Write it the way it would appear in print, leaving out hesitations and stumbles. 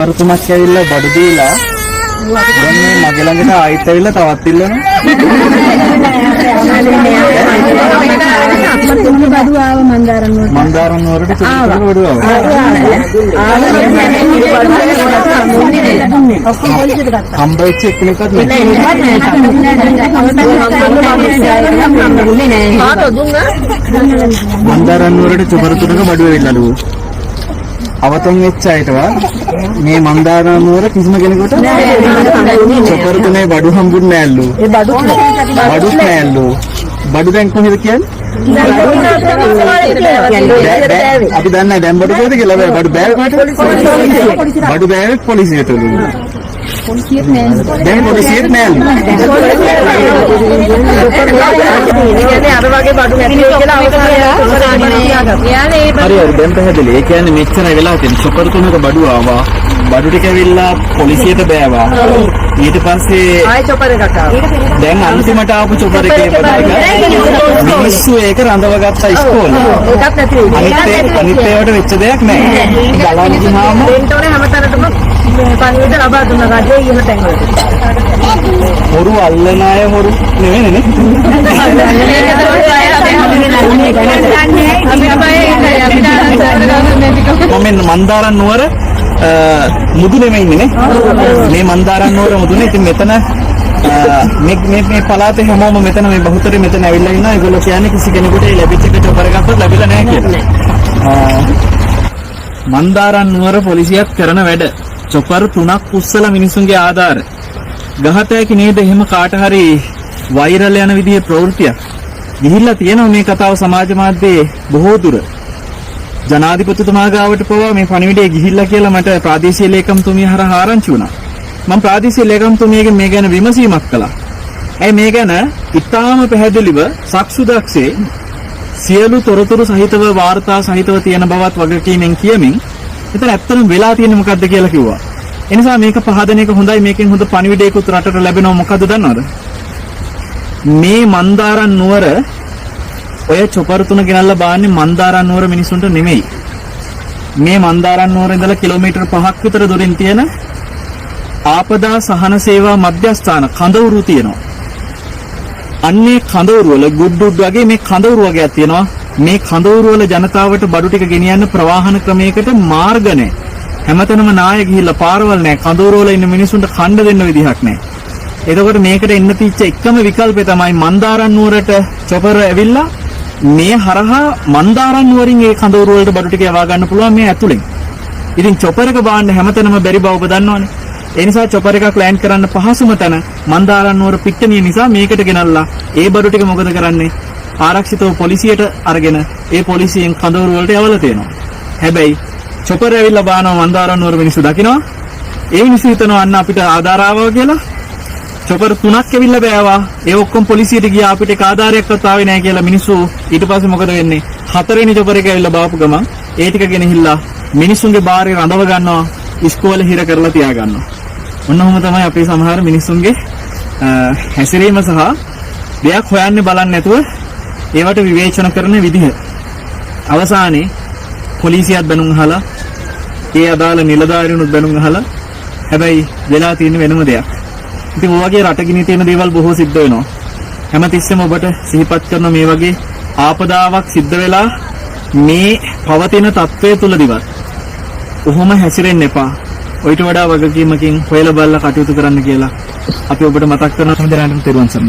අරතුමක් ඇවිල්ලා බඩු දීලා දැන් මේ මගේ ළඟට ආයෙත් ඇවිල්ලා තවත් ඉල්ලනවා. බඩු ආව මන්දාරම් නුවරට චොපරතුන බඩු ආවා. හම්බෙච්ච එක්කෙනෙක්වත් නැහැ. මන්දාරම් නුවරට චොපරතුනක බඩු ඇවිල්ලාලු. අවතන් වෙච්ච අයටවත් මේ මන්දාරම් නුවර කිසිම කෙනෙකුට චොපරතුනේ බඩු හම්බුන්නේ නැල්ලු. ඒ බඩුත් නැල්ලු. බඩු දැන් කොහෙද කියන්නේ? අපි දන්නේ දැන් බඩු කොහෙද කියලා. බඩු බෑග් බඩු බෑග් පොලිසියට උළු. පොලිසියට නෑ. දැන් පොලිසියට නෑ. කියන්නේ අර වගේ බඩු නැති කියලා හරි දැන් පැහැදිලි. ඒ කියන්නේ මෙච්චර වෙලා තියෙන චොපරතුනක බඩු ආවා. බඩු ටික ඇවිල්ලා පොලිසියට බෑවා. ඊට පස්සේ ආයෙ චොපර එකක් ආවා. දැන් අන්තිමට ආපු චොපර එකේ මිනිස්සු ඒක රඳවගත්ත ඉස්කෝලේ. ඒකත් නැති වෙයි. අනිත් ඒවාට වෙච්ච දෙයක් නැහැ. බලන්න ගියාම දෙන්න ඕනේ හැමතැනටම පණිවිඩ ලබා දුන්නා රජයේ ඉහළ තැන්වලට. හොරු අල්ලන අය හොරු නෙවෙයි නේ. මම මන්දාරම් නුවර මුදු නෙමෙයි නේ. මේ මන්දාරම් නුවර මුදුනේ. ඉතින් මෙතන මේ පළාතේ හැමෝම මෙතන මේ බහුතරය මෙතන ඇවිල්ලා ඉන්නවා. ඒගොල්ලෝ කියන්නේ කිසි කෙනෙකුට ලැබිච්ච එක චොපර එකක්වත් ලැබිලා නැහැ කියලා. මන්දාරම් නුවර පොලිසියත් කරන වැඩ චොපර 3ක් උස්සලා මිනිසුන්ගේ ආධාර ගහතැකි නේද? එහෙම කාට හරි වෛරල් යන විදිහේ ප්‍රවෘත්තියක් ගිහිල්ලා තියෙනවා. මේ කතාව සමාජ මාධ්‍යයේ බොහෝ දුර ජනාධිපතිතුමා ගාවට පවා මේ පණිවිඩය ගිහිල්ලා කියලා මට ප්‍රාදේශීය ලේකම්තුමිය හරහා ආරංචි වුණා. මම ප්‍රාදේශීය ලේකම්තුමියගෙන් මේ ගැන විමසීමක් කළා. ඇයි මේ ගැන ඉතාම පැහැදිලිව සක්සුදක්සේ සියලු තොරතුරු සහිතව වාර්තා සහිතව තියෙන බවත් වගකීමෙන් කියමින් එතන ඇත්තටම වෙලා තියෙන්නේ මොකද්ද කියලා කිව්වා. ඒ නිසා මේක පහදන එක හොඳයි. මේකෙන් හොඳ පණිවිඩයකුත් රටට ලැබෙනවා. මොකද්ද දන්නවද? මේ මන්දාරම් නුවර ඔය චොපරතුන ගෙනල්ලා බාන්නේ මන්දාරම් නුවර මිනිසුන්ට නෙමෙයි. මේ මන්දාරම් නුවර ඉඳලා කිලෝමීටර් 5ක් විතර දුරින් තියෙන ආපදා සහන සේවා මධ්‍යස්ථාන කඳවුරු තියෙනවා. අන්නේ කඳවුරු වල ගුඩ්ඩුඩ් වගේ මේ කඳවුරු වගේක් තියෙනවා. මේ කඳවුරු වල ජනතාවට බඩු ටික ගෙනියන්න ප්‍රවාහන ක්‍රමයකට මාර්ග නැහැ. හැමතැනම නාය ගිහිල්ලා පාරවල් නැහැ. කඳවුරු වල ඉන්න මිනිසුන්ට කන්න දෙන්න විදිහක් නැහැ. එතකොට මේකට එන්න තිච්ච එකම විකල්පය තමයි මන්දාරම් නුවරට චොපර ඇවිල්ලා මේ හරහා මන්දාරම් නුවරින් ඒ කඳවුරු වලට බඩු ටික යවා ගන්න පුළුවන් මේ ඇතුලෙන්. ඉතින් චොපර එක බාන්න හැමතැනම බැරි බව ඔබ දන්නවනේ. ඒ නිසා චොපර එකක් ලෑන්ඩ් කරන්න පහසුම තැන මන්දාරම් නුවර පිට්ටනිය නිසා මේකට ගෙනල්ලා ඒ බඩු ටික මොකද කරන්නේ? ආරක්ෂිතව පොලිසියට අරගෙන ඒ පොලිසියෙන් කඳවුරු වලට යවලා තියෙනවා. හැබැයි චොපර ඇවිල්ලා බානවා මන්දාරම් නුවර මිනිස්සු දකිනවා. ඒ මිනිස්සු හිතනවා අන්න අපිට ආධාර ආවා කියලා. චොපර 3ක් ඇවිල්ලා බෑවා. ඒ ඔක්කොම පොලිසියට ගියා. අපිට ඒක ආධාරයක්වත් ආවේ නැහැ කියලා මිනිස්සු ඊට පස්සේ මොකද වෙන්නේ? 4 වෙනි චොපර එක ඇවිල්ලා බාපු ගමන් ඒ ටික ගෙනහිල්ලා මිනිස්සුන්ගේ බාරේ රඳව ගන්නවා. ඉස්කෝලේ හිර කරලා තියා ගන්නවා. ඔන්න ඔහොම තමයි අපේ සමහර මිනිස්සුන්ගේ හැසිරීම සහ දෙයක් හොයන්නේ බලන්නේ නැතුව ඒවට විවේචන කරන විදිහ. අවසානයේ පොලිසියත් බැනුම් අහලා ඒ අදාළ නිලධාරීනුත් බැනුම් අහලා හැබැයි වෙලා තියෙන වෙනම දෙයක්. ඉතින් ඔය වගේ රටගිනි තියෙන දේවල් බොහෝ සිද්ධ වෙනවා. හැමතිස්සෙම ඔබට සිහිපත් කරන මේ වගේ ආපදාවක් සිද්ධ වෙලා මේ පවතින තත්ත්වය තුලදිවත් ඔහොම හැසිරෙන්න එපා. ඔයිට වඩා වගකීමකින් හොයලා බලලා කටයුතු කරන්න කියලා අපි ඔබට මතක් කරන හැම දිනකටම තෙරුවන් සරණයි.